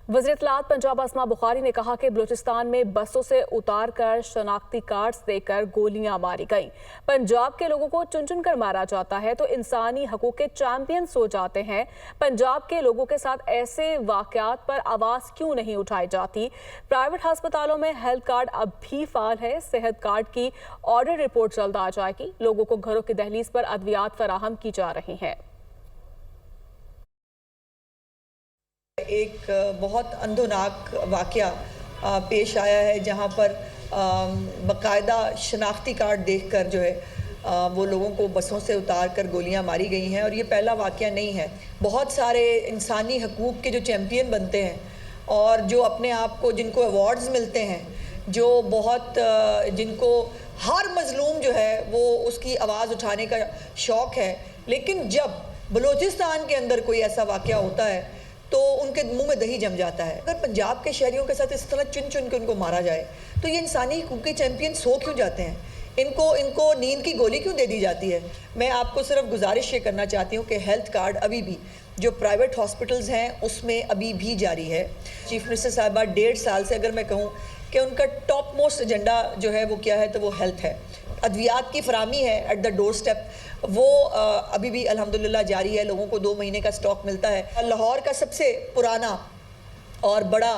वज़ीर इत्तलाआत पंजाब अस्मा बुखारी ने कहा कि बलूचिस्तान में बसों से उतार कर शनाख्ती कार्ड्स देकर गोलियां मारी गईं। पंजाब के लोगों को चुन चुन कर मारा जाता है तो इंसानी हकूक़ के चैंपियंस हो जाते हैं। पंजाब के लोगों के साथ ऐसे वाक़यात पर आवाज़ क्यों नहीं उठाई जाती? प्राइवेट अस्पतालों में हेल्थ कार्ड अब भी फ़ाल है। सेहत कार्ड की ऑडिट रिपोर्ट जल्द आ जाएगी। लोगों को घरों की दहलीज पर अद्वियात फराहम की जा रही हैं। एक बहुत अंधोनाक वाक़या पेश आया है जहां पर बाकायदा शनाख्ती कार्ड देखकर जो है वो लोगों को बसों से उतार कर गोलियां मारी गई हैं। और ये पहला वाक़या नहीं है। बहुत सारे इंसानी हकूक़ के जो चैम्पियन बनते हैं और जो अपने आप को जिनको अवार्ड्स मिलते हैं, जो बहुत जिनको हर मज़लूम जो है वो उसकी आवाज़ उठाने का शौक़ है, लेकिन जब बलूचिस्तान के अंदर कोई ऐसा वाक़या होता है तो उनके मुंह में दही जम जाता है। अगर पंजाब के शहरियों के साथ इस तरह चुन चुन के उनको मारा जाए तो ये इंसानी हकूक़ के चैंपियन सो क्यों जाते हैं? इनको नींद की गोली क्यों दे दी जाती है? मैं आपको सिर्फ गुजारिश ये करना चाहती हूँ कि हेल्थ कार्ड अभी भी जो प्राइवेट हॉस्पिटल्स हैं उसमें अभी भी जारी है। चीफ मिनिस्टर साहिबा 1.5 साल से अगर मैं कहूँ कि उनका टॉप मोस्ट एजेंडा जो है वो क्या है तो वो हेल्थ है। अद्वियात की फराहमी है एट द डोर स्टेप, वो अभी भी अल्हम्दुलिल्लाह जारी है। लोगों को 2 महीने का स्टॉक मिलता है। लाहौर का सबसे पुराना और बड़ा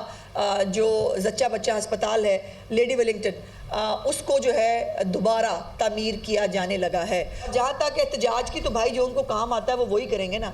जो जच्चा बच्चा अस्पताल है लेडी वेलिंगटन, उसको जो है दोबारा तामीर किया जाने लगा है। जहाँ तक एहतजाज की तो भाई जो उनको काम आता है वो वही करेंगे ना।